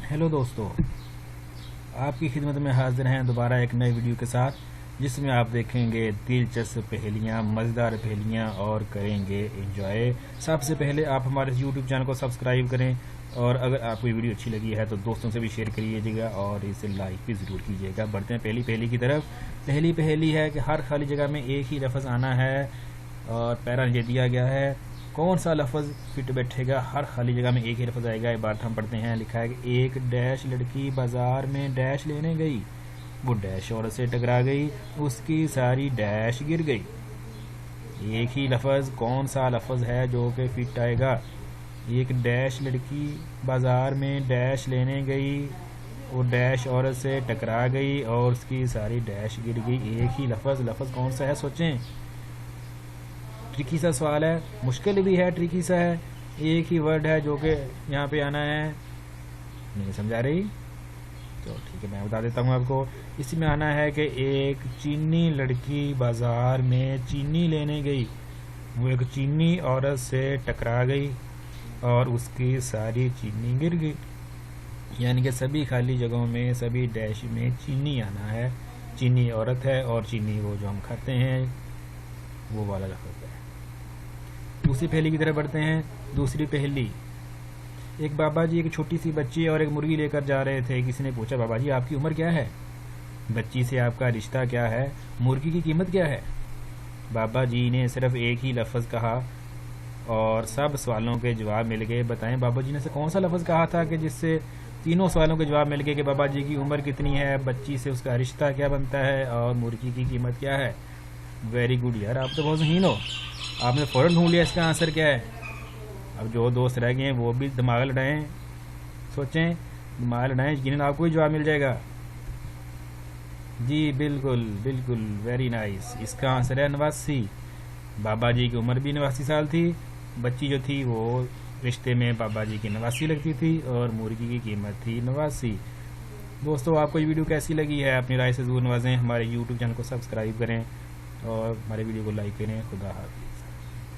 Hello दोस्तों, आपकी खिदमत में हाजिर हैं दोबारा एक नए वीडियो के साथ, जिसमें आप देखेंगे दिलचस्प पहेलियाँ, मज़ेदार पहेलियाँ और करेंगे एंजॉय। सबसे पहले आप हमारे यूट्यूब चैनल को सब्सक्राइब करें और अगर आपको ये वीडियो अच्छी लगी है तो दोस्तों से भी शेयर करिएगा और इसे लाइक भी ज़रूर कीजिएगा। बढ़ते हैं पहली पहेली की तरफ। पहली पहेली है कि हर खाली जगह में एक ही लफ्ज़ आना है और पैरा ये दिया गया है। कौन सा लफ्ज़ फिट बैठेगा? हर खाली जगह में एक ही लफ्ज़ आएगा। एक बार हम पढ़ते हैं। लिखा है कि एक डैश लड़की बाजार में डैश लेने गई, वो डैश औरत से टकरा गई, उसकी सारी डैश गिर गई। एक ही लफ्ज़, कौन सा लफ्ज़ है जो कि फिट आएगा? एक डैश लड़की बाजार में डैश लेने गई, वो डैश औरत से टकरा गई और उसकी सारी डैश गिर गई। एक ही लफ्ज़ कौन सा है? सोचें। ट्रिकी सा सवाल है, मुश्किल भी है, ट्रिकी सा है। एक ही वर्ड है जो कि यहाँ पे आना है। नहीं समझा रही? तो ठीक है, मैं बता देता हूँ आपको। इसमें आना है कि एक चीनी लड़की बाजार में चीनी लेने गई, वो एक चीनी औरत से टकरा गई और उसकी सारी चीनी गिर गई। यानी कि सभी खाली जगहों में, सभी डैश में चीनी आना है। चीनी औरत है और चीनी वो जो हम खाते हैं वो वाला लफ्ज़ है। दूसरी पहेली की तरफ बढ़ते हैं। दूसरी पहेली, एक बाबा जी एक छोटी सी बच्ची और एक मुर्गी लेकर जा रहे थे। किसी ने पूछा, बाबा जी आपकी उम्र क्या है? बच्ची से आपका रिश्ता क्या है? मुर्गी की कीमत क्या है? बाबा जी ने सिर्फ एक ही लफ्ज़ कहा और सब सवालों के जवाब मिल गए। बताएं बाबा जी ने से कौन सा लफ्ज़ कहा था कि जिससे तीनों सवालों के जवाब मिल गए कि बाबा जी की उम्र कितनी है, बच्ची से उसका रिश्ता क्या बनता है और मुर्गी की कीमत क्या है। वेरी गुड यार, आप तो बहुत ज़हीन हो, आपने फ़ौरन ढूंढ लिया इसका आंसर क्या है। अब जो दोस्त रह गए हैं वो भी दिमाग लड़ाएं, सोचें, दिमाग लड़ाएं, यकीनन आपको ही जवाब मिल जाएगा। जी बिल्कुल बिल्कुल, वेरी नाइस। इसका आंसर है 89। बाबा जी की उम्र भी 89 साल थी। बच्ची जो थी वो रिश्ते में बाबा जी की 89 लगती थी और मुर्गी की कीमत थी 89। दोस्तों, आपको ये वीडियो कैसी लगी है अपनी राय से ज़रूर नवाजें। हमारे यूट्यूब चैनल को सब्सक्राइब करें और हमारे वीडियो को लाइक करें। खुदा हाफ़िज़।